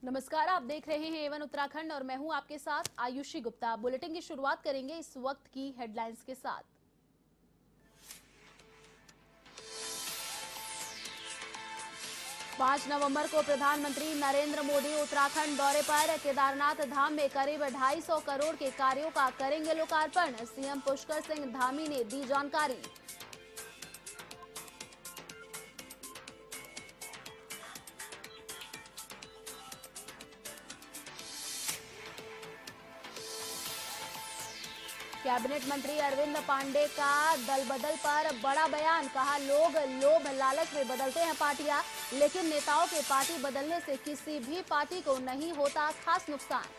नमस्कार, आप देख रहे हैं एवन उत्तराखंड और मैं हूं आपके साथ आयुषी गुप्ता। बुलेटिन की शुरुआत करेंगे इस वक्त की हेडलाइंस के साथ। 5 नवंबर को प्रधानमंत्री नरेंद्र मोदी उत्तराखंड दौरे पर। केदारनाथ धाम में करीब 250 करोड़ के कार्यों का करेंगे लोकार्पण। सीएम पुष्कर सिंह धामी ने दी जानकारी। कैबिनेट मंत्री अरविंद पांडे का दल बदल पर बड़ा बयान। कहा, लोग लोभ लालच में बदलते हैं पार्टियां, लेकिन नेताओं के पार्टी बदलने से किसी भी पार्टी को नहीं होता खास नुकसान।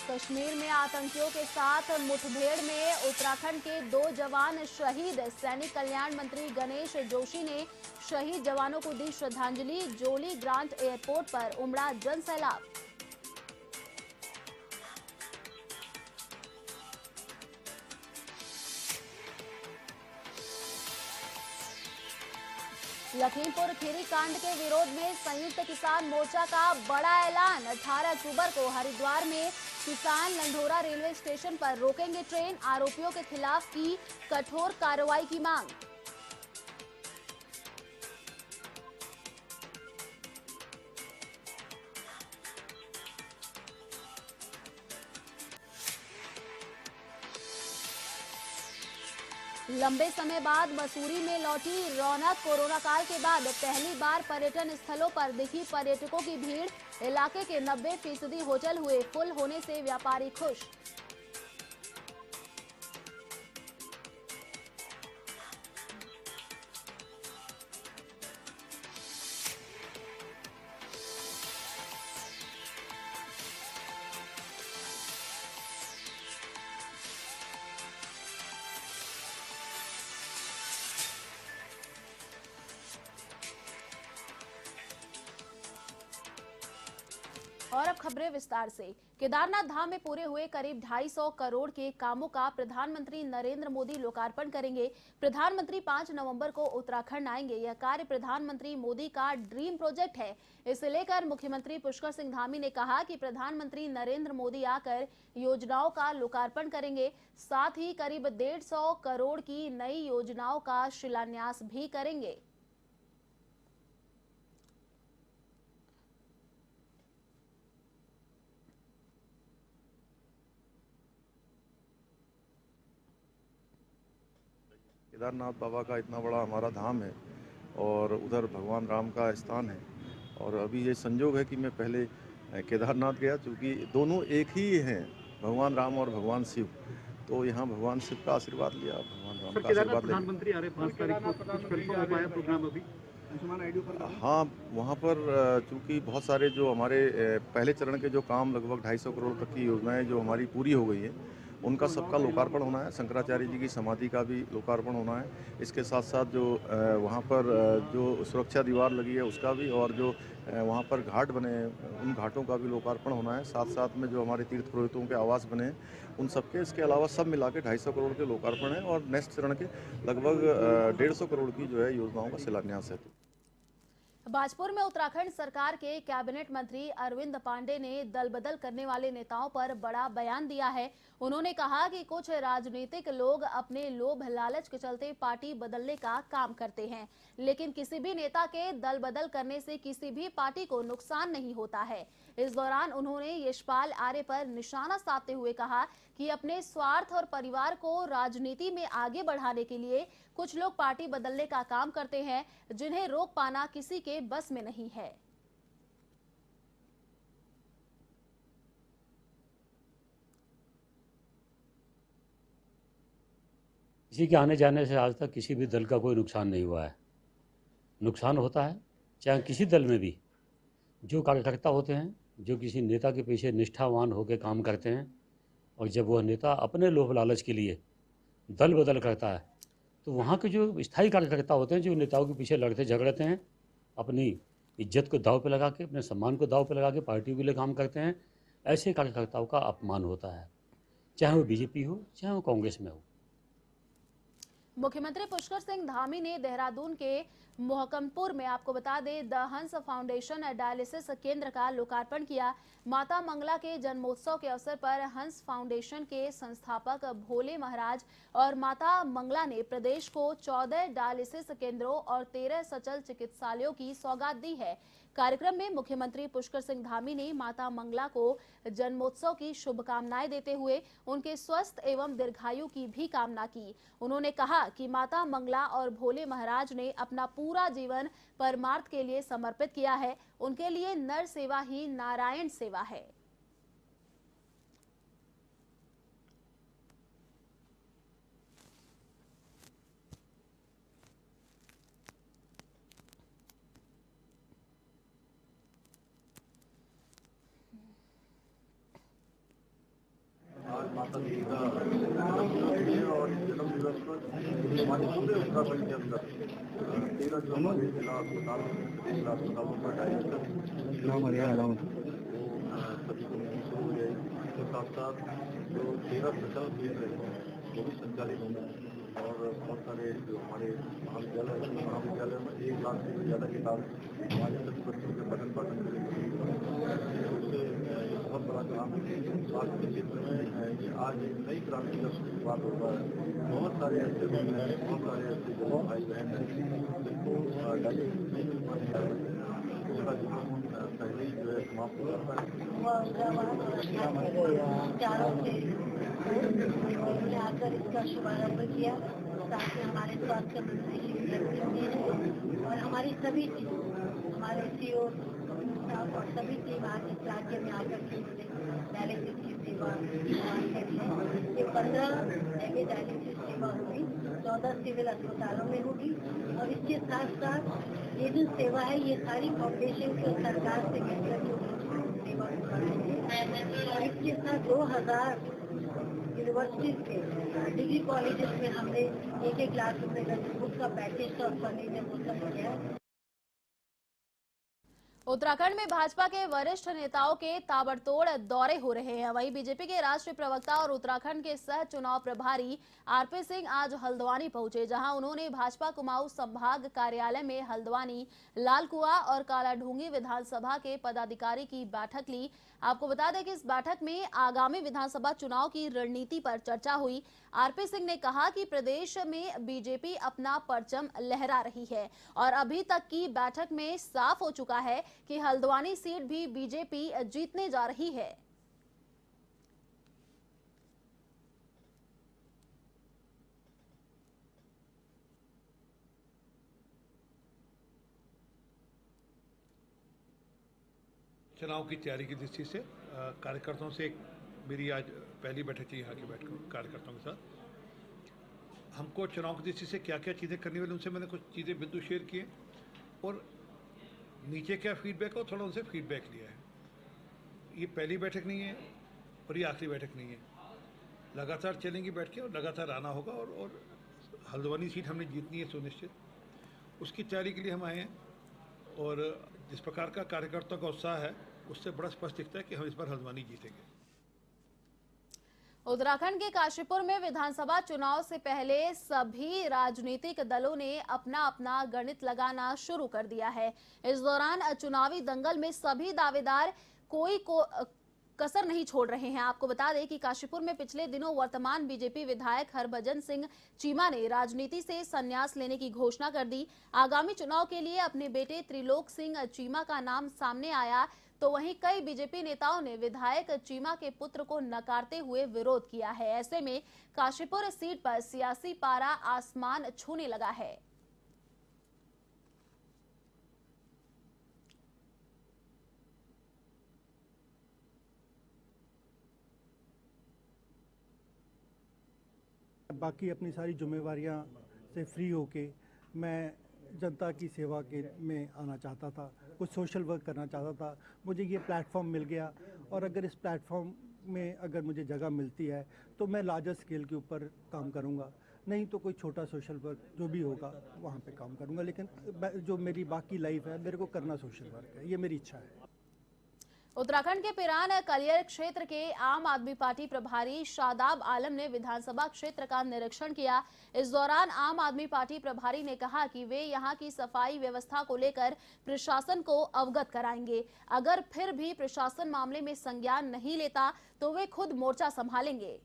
कश्मीर में आतंकियों के साथ मुठभेड़ में उत्तराखंड के 2 जवान शहीद। सैनिक कल्याण मंत्री गणेश जोशी ने शहीद जवानों को दी श्रद्धांजलि। जोली ग्रांट एयरपोर्ट पर उमड़ा जनसैलाब। लखीमपुर खीरी कांड के विरोध में संयुक्त किसान मोर्चा का बड़ा ऐलान। 18 अक्टूबर को हरिद्वार में किसान लंढोरा रेलवे स्टेशन पर रोकेंगे ट्रेन। आरोपियों के खिलाफ की कठोर कार्रवाई की मांग। लंबे समय बाद मसूरी में लौटी रौनक। कोरोना काल के बाद पहली बार पर्यटन स्थलों पर दिखी पर्यटकों की भीड़। इलाके के 90% होटल हुए फुल होने से व्यापारी खुश। और अब खबरें विस्तार से। केदारनाथ धाम में पूरे हुए करीब 250 करोड़ के कामों का प्रधानमंत्री नरेंद्र मोदी लोकार्पण करेंगे। प्रधानमंत्री 5 नवंबर को उत्तराखंड आएंगे। यह कार्य प्रधानमंत्री मोदी का ड्रीम प्रोजेक्ट है। इसे लेकर मुख्यमंत्री पुष्कर सिंह धामी ने कहा कि प्रधानमंत्री नरेंद्र मोदी आकर योजनाओं का लोकार्पण करेंगे, साथ ही करीब 150 करोड़ की नई योजनाओं का शिलान्यास भी करेंगे। केदारनाथ बाबा का इतना बड़ा हमारा धाम है और उधर भगवान राम का स्थान है। और अभी ये संजोग है कि मैं पहले केदारनाथ गया, क्योंकि दोनों एक ही हैं, भगवान राम और भगवान शिव। तो यहाँ भगवान शिव का आशीर्वाद लिया, भगवान राम का आशीर्वाद लिया। प्रधानमंत्री आ रहे 5 तारीख को, कुछ कंफर्म हो पाया प्रोग्राम अभी? हाँ, वहाँ पर चूँकि बहुत सारे जो हमारे पहले चरण के जो काम लगभग 250 करोड़ तक की योजनाएं जो हमारी पूरी हो गई हैं, उनका सबका लोकार्पण होना है। शंकराचार्य जी की समाधि का भी लोकार्पण होना है। इसके साथ साथ जो वहाँ पर जो सुरक्षा दीवार लगी है उसका भी, और जो वहाँ पर घाट बने हैं उन घाटों का भी लोकार्पण होना है। साथ साथ में जो हमारे तीर्थ पुरोहितों के आवास बने हैं उन सबके, इसके अलावा सब मिला के 250 करोड़ के लोकार्पण है। और नेक्स्ट चरण के लगभग 150 करोड़ की जो है योजनाओं का शिलान्यास है। बाजपुर में उत्तराखंड सरकार के कैबिनेट मंत्री अरविंद पांडे ने दल बदल करने वाले नेताओं पर बड़ा बयान दिया है। उन्होंने कहा कि कुछ राजनीतिक लोग अपने लोभ लालच के चलते पार्टी बदलने का काम करते हैं, लेकिन किसी भी नेता के दल बदल करने से किसी भी पार्टी को नुकसान नहीं होता है। इस दौरान उन्होंने यशपाल आर्य पर निशाना साधते हुए कहा कि अपने स्वार्थ और परिवार को राजनीति में आगे बढ़ाने के लिए कुछ लोग पार्टी बदलने का काम करते हैं, जिन्हें रोक पाना किसी के बस में नहीं है। किसी के आने जाने से आज तक किसी भी दल का कोई नुकसान नहीं हुआ है। नुकसान होता है चाहे किसी दल में भी जो कार्यकर्ता होते हैं, जो किसी नेता के पीछे निष्ठावान होकर काम करते हैं, और जब वह नेता अपने लोभ लालच के लिए दल बदल करता है तो वहाँ के जो स्थायी कार्यकर्ता होते हैं, जो नेताओं के पीछे लड़ते झगड़ते हैं, अपनी इज्जत को दांव पे लगा के, अपने सम्मान को दांव पे लगा के पार्टी के लिए काम करते हैं, ऐसे कार्यकर्ताओं का अपमान होता है, चाहे वो बीजेपी हो चाहे वो कांग्रेस में हो। मुख्यमंत्री पुष्कर सिंह धामी ने देहरादून के मोहकमपुर में, आपको बता दें, द हंस फाउंडेशन डायलिसिस केंद्र का लोकार्पण किया। माता मंगला के जन्मोत्सव के अवसर पर हंस फाउंडेशन के संस्थापक भोले महाराज और माता मंगला ने प्रदेश को 14 डायलिसिस केंद्रों और 13 सचल चिकित्सालयों की सौगात दी है। कार्यक्रम में मुख्यमंत्री पुष्कर सिंह धामी ने माता मंगला को जन्मोत्सव की शुभकामनाएं देते हुए उनके स्वस्थ एवं दीर्घायु की भी कामना की। उन्होंने कहा कि माता मंगला और भोले महाराज ने अपना पूरा जीवन परमार्थ के लिए समर्पित किया है। उनके लिए नर सेवा ही नारायण सेवा है। आज माता जी का जन्मदिन है और इस जन्म दिवस पर हमारे पूरे उत्तराखंड के अंदर 13 जो हमारे जिला अस्पतालों पर डायलिसिस सभी को शुरू हो जाएगी। इसके साथ साथ जो 13 सचल केंद्र है वो भी संचालित होंगे और बहुत सारे जो हमारे महाविद्यालय में 1 लाख से भी ज़्यादा किताब हमारे सभी बच्चों के पठन पाठन के लिए बहुत बड़ा काम है। स्वास्थ्य के क्षेत्र में ये आज एक नई क्रांति का शुरुआत हो रहा है। बहुत सारे ऐसे लोग हैं, बहुत सारे ऐसे जो भाई बहन हैं जिनको डायलिसिस नहीं मिल पाती है, उसका जीवन पहले ही जो है समाप्त हो जाता है। आकर इसका शुभारंभ किया ताकि हमारे स्वास्थ्य मंत्री और हमारी सभी टीम, हमारे सीओ और सभी टीम आज इस राज्य में आकर के डायलिसिस की सेवा ये 15 जगह डायलिसिस सेवा होगी, 14 सिविल अस्पतालों में होगी और इसके साथ साथ ये जो सेवा है ये सारी फाउंडेशन को सरकार से मिलकर सेवा और इसके साथ 2000 यूनिवर्सिटीज के डिग्री कॉलेजेस में हमने एक लाख रुपए का बुक का पैकेज का फंडिंग वो सब किया है। उत्तराखंड में भाजपा के वरिष्ठ नेताओं के ताबड़तोड़ दौरे हो रहे हैं। वहीं बीजेपी के राष्ट्रीय प्रवक्ता और उत्तराखंड के सह चुनाव प्रभारी आरपी सिंह आज हल्द्वानी पहुंचे, जहां उन्होंने भाजपा कुमाऊं संभाग कार्यालय में हल्द्वानी, लालकुआ और कालाढूंगी विधानसभा के पदाधिकारी की बैठक ली। आपको बता दें कि इस बैठक में आगामी विधानसभा चुनाव की रणनीति पर चर्चा हुई। आरपी सिंह ने कहा कि प्रदेश में बीजेपी अपना परचम लहरा रही है और अभी तक की बैठक में साफ हो चुका है कि हल्द्वानी सीट भी बीजेपी जीतने जा रही है। चुनाव की तैयारी की दृष्टि से कार्यकर्ताओं से मेरी आज पहली बैठक थी यहाँ की कार्यकर्ताओं के साथ। हमको चुनाव की दृष्टि से क्या क्या चीज़ें करनी वाली उनसे मैंने कुछ चीज़ें बिंदु शेयर किए और नीचे क्या फीडबैक हो थोड़ा उनसे फीडबैक लिया है। ये पहली बैठक नहीं है और ये आखिरी बैठक नहीं है, लगातार चलेंगी बैठ के और लगातार आना होगा और हल्द्वानी सीट हमने जीतनी है सुनिश्चित, उसकी तैयारी के लिए हम आए हैं। और जिस प्रकार का कार्यकर्ताओं का उत्साह है उससे बड़ा स्पष्ट दिखता है कि हम इस बार हल्द्वानी जीतेंगे। उत्तराखंड के काशीपुर में विधानसभा चुनाव से पहले सभी राजनीतिक दलों ने अपना अपना गणित लगाना शुरू कर दिया है। इस दौरान चुनावी दंगल में सभी दावेदार कोई कसर नहीं छोड़ रहे हैं। आपको बता दें कि काशीपुर में पिछले दिनों वर्तमान बीजेपी विधायक हरभजन सिंह चीमा ने राजनीति से संन्यास लेने की घोषणा कर दी। आगामी चुनाव के लिए अपने बेटे त्रिलोक सिंह चीमा का नाम सामने आया, तो वहीं कई बीजेपी नेताओं ने विधायक चीमा के पुत्र को नकारते हुए विरोध किया है। ऐसे में काशीपुर सीट पर सियासी पारा आसमान छूने लगा है। बाकी अपनी सारी जिम्मेवारियां से फ्री होके मैं जनता की सेवा के में आना चाहता था, कुछ सोशल वर्क करना चाहता था। मुझे ये प्लेटफॉर्म मिल गया और अगर इस प्लेटफॉर्म में अगर मुझे जगह मिलती है तो मैं लार्जर स्केल के ऊपर काम करूँगा। नहीं तो कोई छोटा सोशल वर्क जो भी होगा वहाँ पे काम करूँगा, लेकिन जो मेरी बाकी लाइफ है मेरे को करना सोशल वर्क है, ये मेरी इच्छा है। उत्तराखंड के पिरान कलियर क्षेत्र के आम आदमी पार्टी प्रभारी शादाब आलम ने विधानसभा क्षेत्र का निरीक्षण किया। इस दौरान आम आदमी पार्टी प्रभारी ने कहा कि वे यहां की सफाई व्यवस्था को लेकर प्रशासन को अवगत कराएंगे। अगर फिर भी प्रशासन मामले में संज्ञान नहीं लेता तो वे खुद मोर्चा संभालेंगे।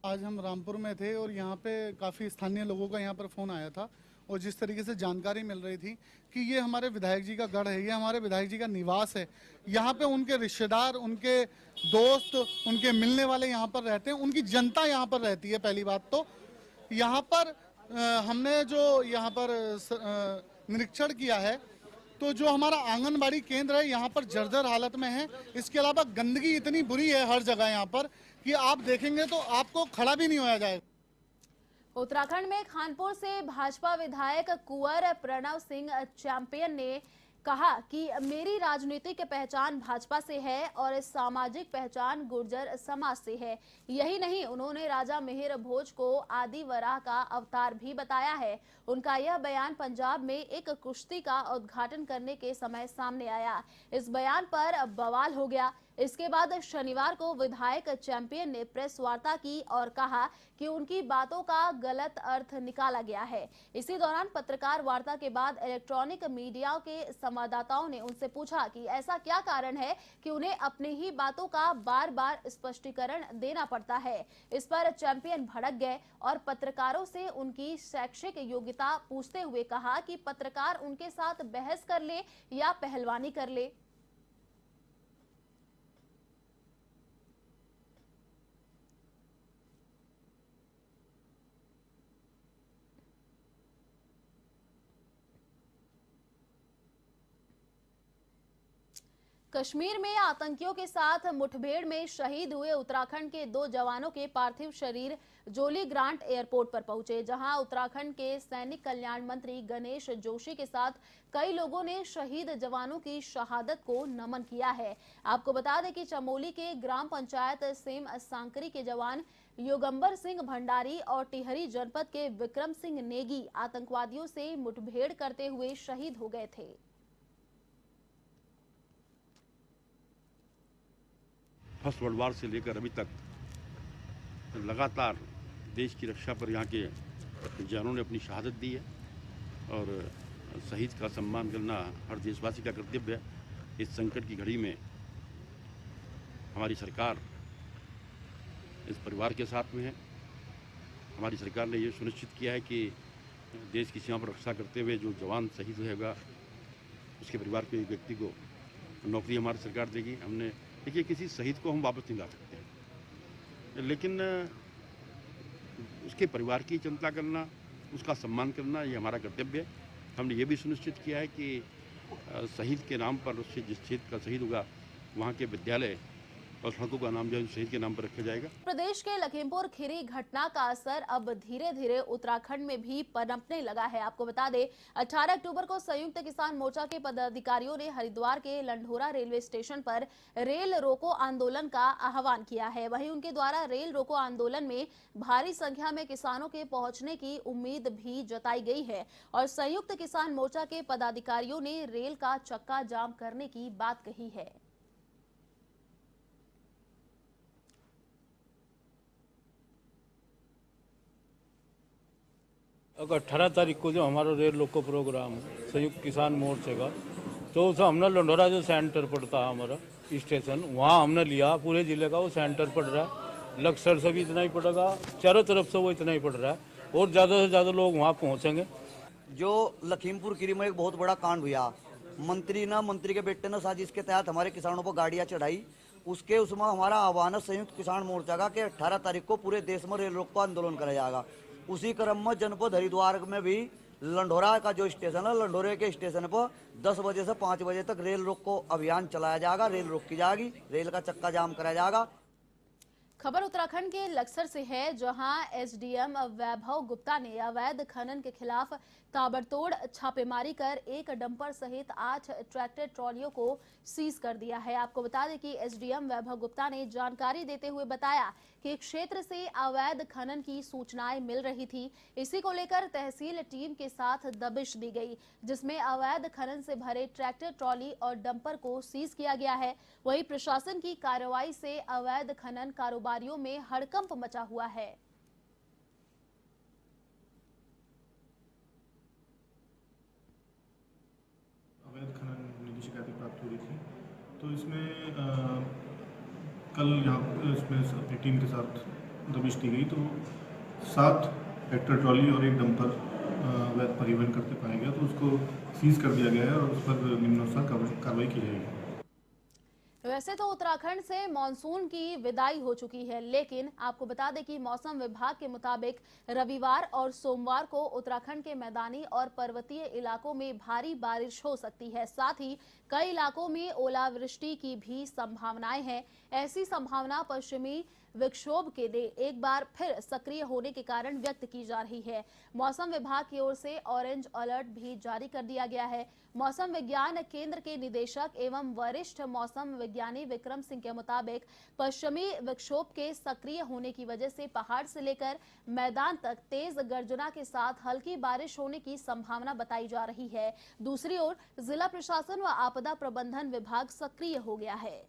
आज हम रामपुर में थे और यहाँ पे काफ़ी स्थानीय लोगों का यहाँ पर फ़ोन आया था और जिस तरीके से जानकारी मिल रही थी कि ये हमारे विधायक जी का गढ़ है, ये हमारे विधायक जी का निवास है, यहाँ पे उनके रिश्तेदार, उनके दोस्त, उनके मिलने वाले यहाँ पर रहते हैं, उनकी जनता यहाँ पर रहती है। पहली बात तो यहाँ पर हमने जो यहाँ पर निरीक्षण किया है तो जो हमारा आंगनबाड़ी केंद्र है यहाँ पर जर्जर हालत में है। इसके अलावा गंदगी इतनी बुरी है हर जगह यहाँ पर कि आप देखेंगे तो आपको खड़ा भी नहीं होया जाएगा। उत्तराखंड में खानपुर से भाजपा विधायक कुंवर प्रणव सिंह चैंपियन ने कहा कि मेरी राजनीतिक पहचान भाजपा से है और सामाजिक पहचान गुर्जर समाज से है। यही नहीं, उन्होंने राजा मिहिर भोज को आदि वराह का अवतार भी बताया है। उनका यह बयान पंजाब में एक कुश्ती का उद्घाटन करने के समय सामने आया। इस बयान पर बवाल हो गया। इसके बाद शनिवार को विधायक चैंपियन ने प्रेस वार्ता की और कहा कि उनकी बातों का गलत अर्थ निकाला गया है। इसी दौरान पत्रकार वार्ता के बाद इलेक्ट्रॉनिक मीडिया के संवाददाताओं ने उनसे पूछा कि ऐसा क्या कारण है कि उन्हें अपनी ही बातों का बार बार स्पष्टीकरण देना पड़ता है। इस पर चैंपियन भड़क गए और पत्रकारों से उनकी शैक्षिक योग्यता पूछते हुए कहा कि पत्रकार उनके साथ बहस कर ले या पहलवानी कर ले। कश्मीर में आतंकियों के साथ मुठभेड़ में शहीद हुए उत्तराखंड के 2 जवानों के पार्थिव शरीर जोली ग्रांट एयरपोर्ट पर पहुंचे, जहां उत्तराखंड के सैनिक कल्याण मंत्री गणेश जोशी के साथ कई लोगों ने शहीद जवानों की शहादत को नमन किया है। आपको बता दें कि चमोली के ग्राम पंचायत सेम सांकरी के जवान योगंबर सिंह भंडारी और टिहरी जनपद के विक्रम सिंह नेगी आतंकवादियों से मुठभेड़ करते हुए शहीद हो गए थे। फर्स्ट वर्ल्ड वार से लेकर अभी तक लगातार देश की रक्षा पर यहाँ के जवानों ने अपनी शहादत दी है और शहीद का सम्मान करना हर देशवासी का कर्तव्य है। इस संकट की घड़ी में हमारी सरकार इस परिवार के साथ में है। हमारी सरकार ने ये सुनिश्चित किया है कि देश की सीमा पर रक्षा करते हुए जो जवान शहीद होगा उसके परिवार के व्यक्ति को नौकरी हमारी सरकार देगी। हमने देखिए, किसी शहीद को हम वापस नहीं ला सकते हैं, लेकिन उसके परिवार की चिंता करना, उसका सम्मान करना ये हमारा कर्तव्य है। हमने ये भी सुनिश्चित किया है कि शहीद के नाम पर उससे जिस क्षेत्र का शहीद होगा वहाँ के विद्यालय और सड़कों का नाम जो है शहीद के नाम पर रखा जाएगा। प्रदेश के लखीमपुर खीरी घटना का असर अब धीरे धीरे उत्तराखंड में भी पनपने लगा है। आपको बता दें, 18 अक्टूबर को संयुक्त किसान मोर्चा के पदाधिकारियों ने हरिद्वार के लंढोरा रेलवे स्टेशन पर रेल रोको आंदोलन का आह्वान किया है। वहीं उनके द्वारा रेल रोको आंदोलन में भारी संख्या में किसानों के पहुंचने की उम्मीद भी जताई गई है और संयुक्त किसान मोर्चा के पदाधिकारियों ने रेल का चक्का जाम करने की बात कही है। अगर 18 तारीख को जो हमारा रेल रोको प्रोग्राम है संयुक्त किसान मोर्चे का, तो उसे हमने लंढोरा जो सेंटर पड़ता है हमारा स्टेशन, वहाँ हमने लिया। पूरे जिले का वो सेंटर पड़ रहा है, लक्सर से भी इतना ही पड़ेगा, चारों तरफ से वो इतना ही पड़ रहा है और ज़्यादा से ज़्यादा लोग वहाँ पहुँचेंगे। जो लखीमपुर खीरी में एक बहुत बड़ा कांड हुआ, मंत्री के बेटे ने साजिश के तहत हमारे किसानों पर गाड़ियाँ चढ़ाई। उसमें हमारा आह्वान है संयुक्त किसान मोर्चा का कि 18 तारीख को पूरे देश में रेल रोको आंदोलन कराया जाएगा। उसी क्रम में जनपद हरिद्वार में भी लंढोरा का जो स्टेशन है, लंढोरे के स्टेशन पर 10 बजे से 5 बजे तक रेल रोको अभियान चलाया जाएगा। रेल रोकी जाएगी, रेल का चक्का जाम कराया जाएगा। खबर उत्तराखंड के लक्सर से है, जहां एसडीएम वैभव गुप्ता ने अवैध खनन के खिलाफ ताबड़तोड़ छापेमारी कर एक डंपर सहित 8 ट्रैक्टर ट्रॉलियों को सीज कर दिया है। आपको बता दें कि एसडीएम वैभव गुप्ता ने जानकारी देते हुए बताया कि क्षेत्र से अवैध खनन की सूचनाएं मिल रही थी। इसी को लेकर तहसील टीम के साथ दबिश दी गई, जिसमें अवैध खनन से भरे ट्रैक्टर ट्रॉली और डंपर को सीज किया गया है। वहीं प्रशासन की कार्रवाई से अवैध खनन कारोबारियों में हड़कंप मचा हुआ है। अवैध खनन निधि शिकायतें प्राप्त हो रही थी, तो इसमें कल यहाँ इसमें अपनी टीम के साथ दबिश दी गई, तो 7 ट्रैक्टर ट्रॉली और एक डंपर अवैध परिवहन करते पाया गया, तो उसको सीज कर दिया गया है और उस पर निम्नानुसार कार्रवाई की जाएगी। वैसे तो उत्तराखंड से मानसून की विदाई हो चुकी है, लेकिन आपको बता दें कि मौसम विभाग के मुताबिक रविवार और सोमवार को उत्तराखंड के मैदानी और पर्वतीय इलाकों में भारी बारिश हो सकती है। साथ ही कई इलाकों में ओलावृष्टि की भी संभावनाएं हैं। ऐसी संभावना पश्चिमी विक्षोभ के एक बार फिर सक्रिय होने के कारण व्यक्त की जा रही है। मौसम विभाग की ओर से ऑरेंज अलर्ट भी जारी कर दिया गया है। मौसम विज्ञान केंद्र के निदेशक एवं वरिष्ठ मौसम विज्ञानी विक्रम सिंह के मुताबिक पश्चिमी विक्षोभ के सक्रिय होने की वजह से पहाड़ से लेकर मैदान तक तेज गर्जना के साथ हल्की बारिश होने की संभावना बताई जा रही है। दूसरी ओर जिला प्रशासन व आपदा प्रबंधन विभाग सक्रिय हो गया है।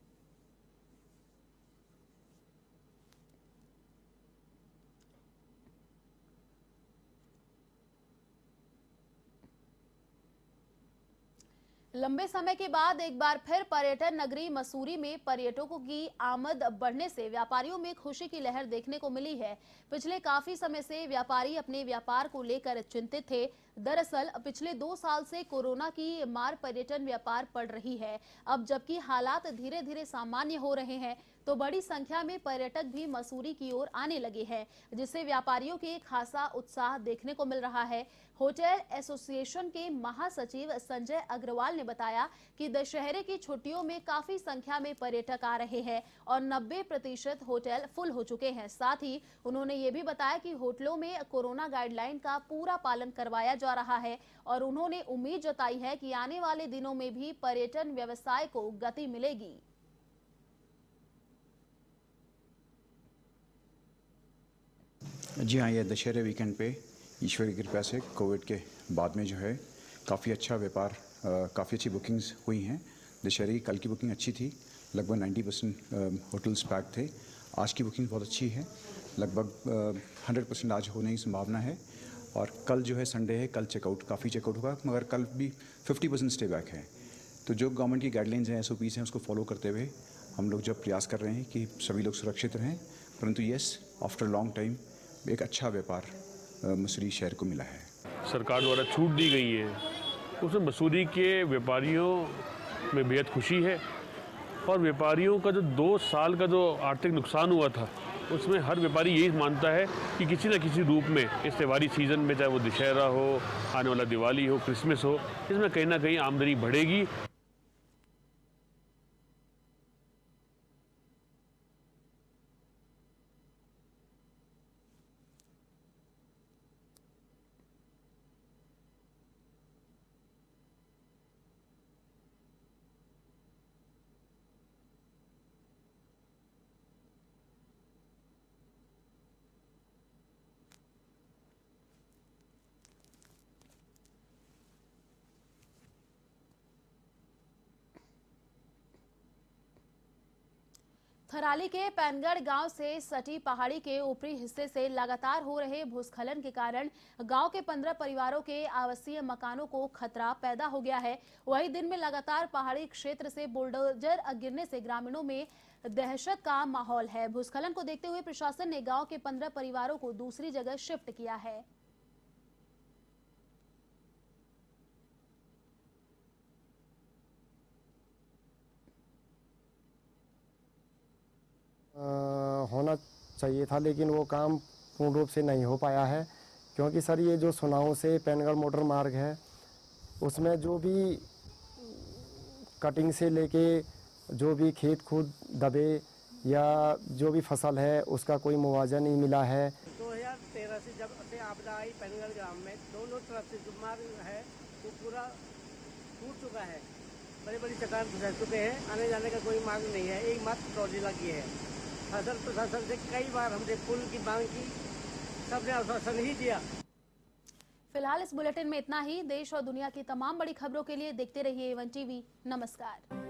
लंबे समय के बाद एक बार फिर पर्यटन नगरी मसूरी में पर्यटकों की आमद बढ़ने से व्यापारियों में खुशी की लहर देखने को मिली है। पिछले काफी समय से व्यापारी अपने व्यापार को लेकर चिंतित थे। दरअसल पिछले 2 साल से कोरोना की मार पर्यटन व्यापार पड़ रही है। अब जबकि हालात धीरे धीरे सामान्य हो रहे हैं, तो बड़ी संख्या में पर्यटक भी मसूरी की ओर आने लगे हैं, जिससे व्यापारियों के खासा उत्साह देखने को मिल रहा है। होटल एसोसिएशन के महासचिव संजय अग्रवाल ने बताया कि दशहरे की छुट्टियों में काफी संख्या में पर्यटक आ रहे हैं और 90% होटल फुल हो चुके हैं। साथ ही उन्होंने ये भी बताया कि होटलों में कोरोना गाइडलाइन का पूरा पालन करवाया जा रहा है और उन्होंने उम्मीद जताई है कि आने वाले दिनों में भी पर्यटन व्यवसाय को गति मिलेगी। जी हाँ, ये दशहरे वीकेंड पे ईश्वर की कृपा से कोविड के बाद में जो है काफ़ी अच्छा व्यापार, काफ़ी अच्छी बुकिंग्स हुई हैं। दशहरे की कल की बुकिंग अच्छी थी, लगभग 90% होटल्स पैक थे। आज की बुकिंग बहुत अच्छी है, लगभग 100% आज होने की संभावना है। और कल जो है संडे है, कल चेकआउट काफ़ी चेकआउट होगा, मगर कल भी 50% स्टे बैक है। तो जो गवर्नमेंट की गाइडलाइंस हैं, SOPs हैं, उसको फॉलो करते हुए हम लोग जब प्रयास कर रहे हैं कि सभी लोग सुरक्षित रहें। परंतु येस, आफ्टर लॉन्ग टाइम एक अच्छा व्यापार मसूरी शहर को मिला है। सरकार द्वारा छूट दी गई है, उसमें मसूरी के व्यापारियों में बेहद खुशी है। और व्यापारियों का जो 2 साल का जो आर्थिक नुकसान हुआ था, उसमें हर व्यापारी यही मानता है कि किसी न किसी रूप में इस त्योहारी सीज़न में, चाहे वो दशहरा हो, आने वाला दिवाली हो, क्रिसमस हो, इसमें कहीं ना कहीं आमदनी बढ़ेगी। थराली के पैनगढ़ गांव से सटी पहाड़ी के ऊपरी हिस्से से लगातार हो रहे भूस्खलन के कारण गांव के 15 परिवारों के आवासीय मकानों को खतरा पैदा हो गया है। वही दिन में लगातार पहाड़ी क्षेत्र से बुलडोजर गिरने से ग्रामीणों में दहशत का माहौल है। भूस्खलन को देखते हुए प्रशासन ने गांव के 15 परिवारों को दूसरी जगह शिफ्ट किया है। होना चाहिए था, लेकिन वो काम पूर्ण रूप से नहीं हो पाया है, क्योंकि सर ये जो सुनाव से पैनगढ़ मोटर मार्ग है, उसमें जो भी कटिंग से लेके जो भी खेत खूद दबे या जो भी फसल है उसका कोई मुआवजा नहीं मिला है। 2013 से जब से आपदा आई पेनगढ़ ग्राम में दोनों तरफ से जो मार्ग है वो पूरा टूट चुका है, बड़ी बड़ी चट्टान घुस चुके हैं, आने जाने का कोई मार्ग नहीं है, एक मात्र टोली लगी है। फसल प्रशासन से कई बार हमने पुल की मांग की, सबने आश्वासन ही दिया। फिलहाल इस बुलेटिन में इतना ही। देश और दुनिया की तमाम बड़ी खबरों के लिए देखते रहिए A1 TV। नमस्कार।